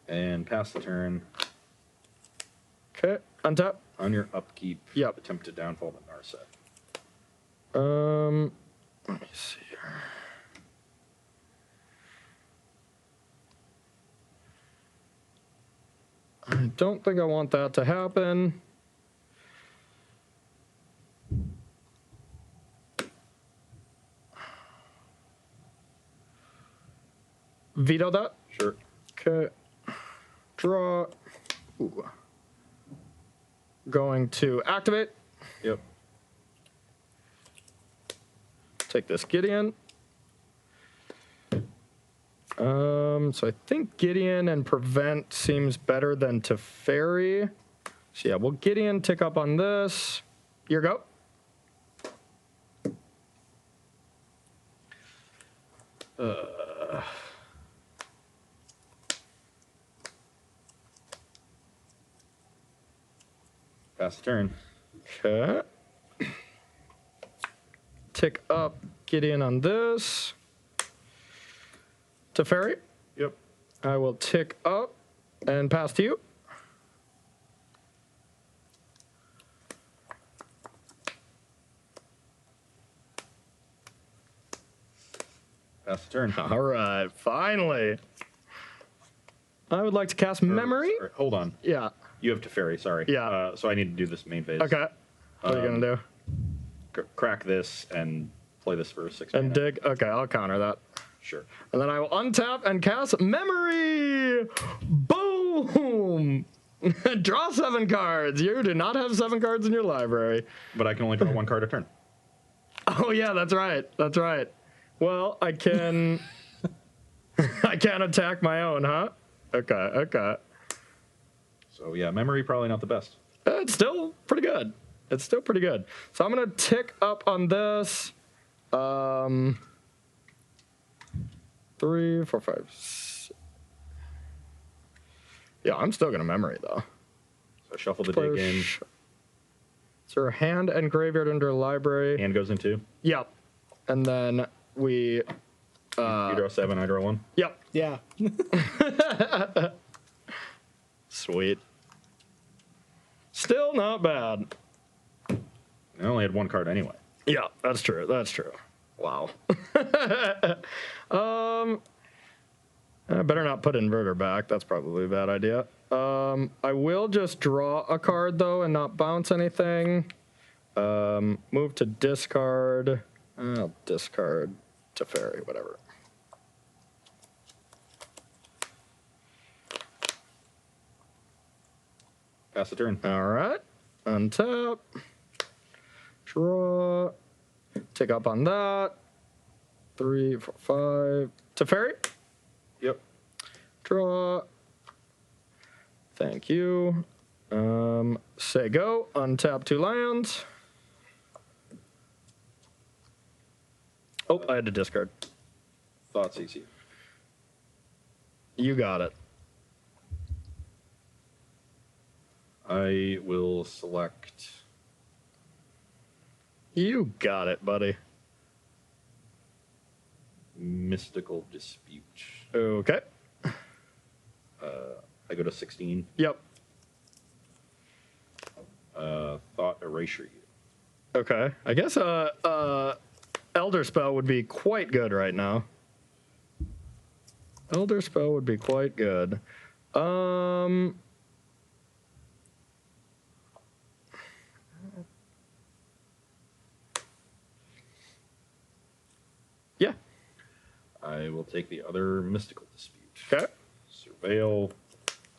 And pass the turn. Okay, untap. On your upkeep, Yep. attempt to downfall the Narset. Let me see here. I don't think I want that to happen. Veto that. Sure. Okay. Draw. Ooh. Going to activate. Yep. Take this Gideon. So I think Gideon and Prevent seems better than Teferi. So yeah, we'll Gideon tick up on this. Your go. Pass the turn. Okay. Tick up Gideon on this. Teferi. Yep. I will tick up and pass to you. Pass the turn. All right, finally. I would like to cast Memory. Sorry, hold on. Yeah. You have Teferi, sorry. Yeah. So I need to do this main phase. Okay. What are you going to do? Crack this and play this for 6 And mana. dig? Okay, I'll counter that. Sure. And then I will untap and cast Memory. Boom! Boom! Draw 7 cards. You do not have 7 cards in your library. But I can only draw 1 card a turn. Oh yeah, that's right. That's right. Well, I can. I can't attack my own, huh? Okay. Okay. So yeah, memory probably not the best. It's still pretty good. It's still pretty good. So I'm gonna tick up on this. 3, 4, 5. 6. Yeah, I'm still gonna memory though. So shuffle the dig in. So hand and graveyard under library. Hand goes in 2. Yep. And then we. You draw 7, I draw 1. Yep. Yeah. Sweet. Still not bad. I only had 1 card anyway. Yeah, that's true. That's true. Wow. I better not put inverter back. That's probably a bad idea. I will just draw a card though and not bounce anything. Move to discard. I'll discard to fairy, whatever. Pass the turn. All right. Untap. Draw. Take up on that. 3, 4, 5. To fairy. Yep. Draw. Thank you. Say go. Untap 2 lands. Oh, I had to discard. Thoughts easy. You got it. I will select. You got it, buddy. Mystical Dispute. Okay. I go to 16. Yep. Thought Erasure you. Okay. I guess Elder Spell would be quite good right now. Elder Spell would be quite good. Yeah. I will take the other Mystical Dispute. Okay. Surveil.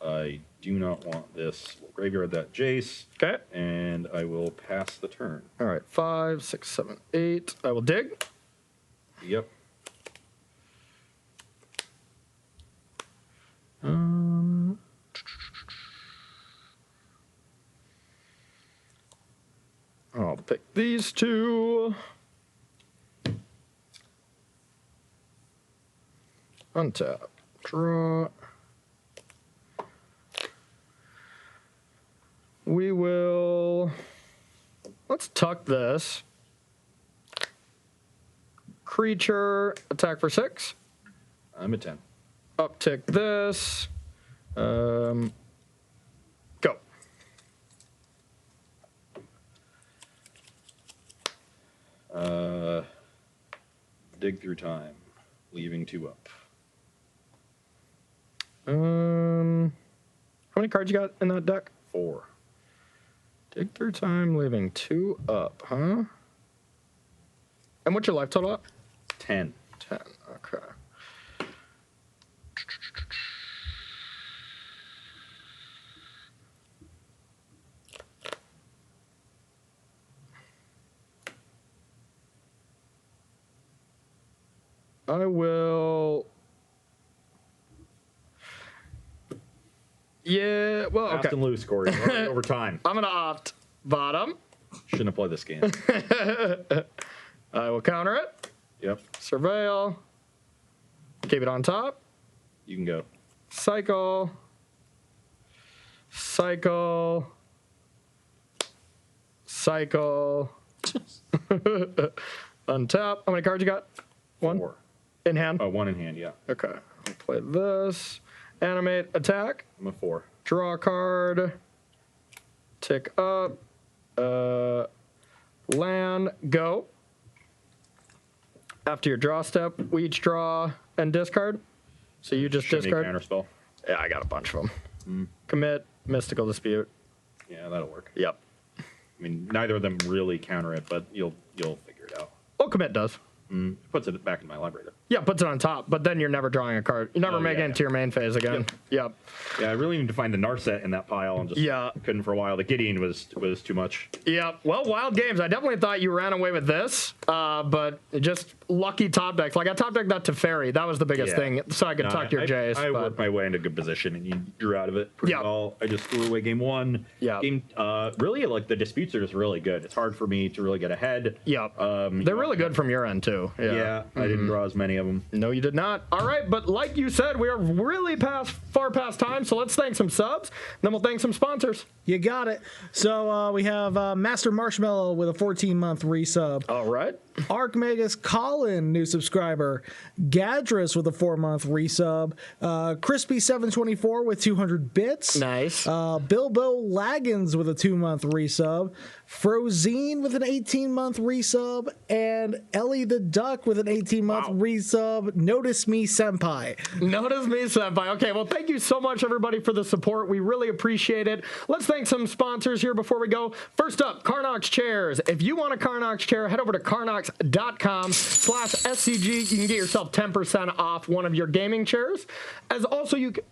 I do not want this. We'll graveyard that Jace. Okay. And I will pass the turn. All right. 5, 6, 7, 8. I will dig. Yep. I'll pick these 2. Untap. Draw. We will. Let's tuck this. Creature, attack for 6. I'm at 10. Uptick this. Go. Dig through time, leaving 2 up. How many cards you got in that deck? 4. Dig through time, leaving 2 up, huh? And what's your life total up? 10. 10, okay. I will. Yeah, well, Fast okay. and loose, Corey. We're already over time. I'm going to opt bottom. Shouldn't have played this game. I will counter it. Yep. Surveil. Keep it on top. You can go. Cycle. Cycle. Cycle. Untap. How many cards you got? 1? 4. In hand? 1 in hand, yeah. Okay. I'll play this. Animate, attack. I'm a 4. Draw a card. Tick up. Land, go. After your draw step, we each draw and discard. So you just Shimmy discard. Counterspell. Yeah, I got a bunch of them. Commit, Mystical Dispute. Yeah, that'll work. Yep. I mean, neither of them really counter it, but you'll figure it out. Well, commit does. Puts it back in my library. Yeah, puts it on top, but then you're never drawing a card. You never make it into your main phase again. Yep. Yeah, I really need to find the Narset in that pile, and just couldn't for a while. The Gideon was too much. Yeah, well, wild games. I definitely thought you ran away with this, but just lucky top decks. Like, I top decked that Teferi. That was the biggest thing, so I could tuck your Jace. I worked my way into good position, and you drew out of it pretty well. I just threw away game one. Yeah. Really, like, the disputes are just really good. It's hard for me to really get ahead. Yep. They're really good from your end, too. Yeah, I didn't draw as many of them. No, you did not. All right, but like you said, we are really far past time, so let's thank some subs, then we'll thank some sponsors. You got it. So we have Master Marshmallow with a 14-month resub. All right. Archmagus Colin, new subscriber. Gadris with a 4-month resub. Crispy724 with 200 bits. Nice. Bilbo Laggins with a 2-month resub. Frozine with an 18-month resub. And Ellie the Duck with an 18-month resub. Notice Me Senpai. Notice Me Senpai. Okay, well, thank you so much, everybody, for the support. We really appreciate it. Let's thank some sponsors here before we go. First up, Carnox Chairs. If you want a Carnox chair, head over to carnox.com/SCG. You can get yourself 10% off one of your gaming chairs. You could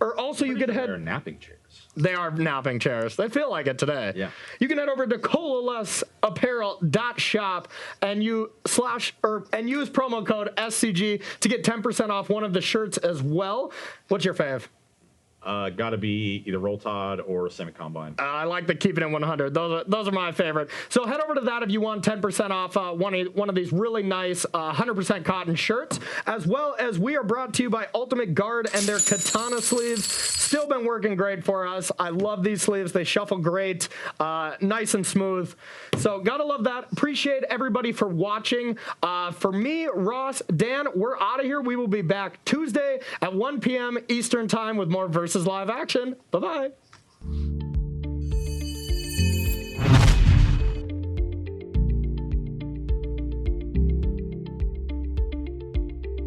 head. They're napping chairs. They are napping chairs. They feel like it today. Yeah. You can head over to colalessapparel.shop and use promo code SCG to get 10% off one of the shirts as well. What's your fave? Got to be either Roll Tide or Semi Combine. I like the keeping it 100. Those are my favorite. So head over to that if you want 10% off one of these really nice 100% cotton shirts, as well as we are brought to you by Ultimate Guard and their Katana sleeves. Still been working great for us. I love these sleeves. They shuffle great, nice and smooth. So gotta love that. Appreciate everybody for watching. For me, Ross, Dan, we're out of here. We will be back Tuesday at 1 p.m. Eastern time with more Versus Live action. Bye-bye.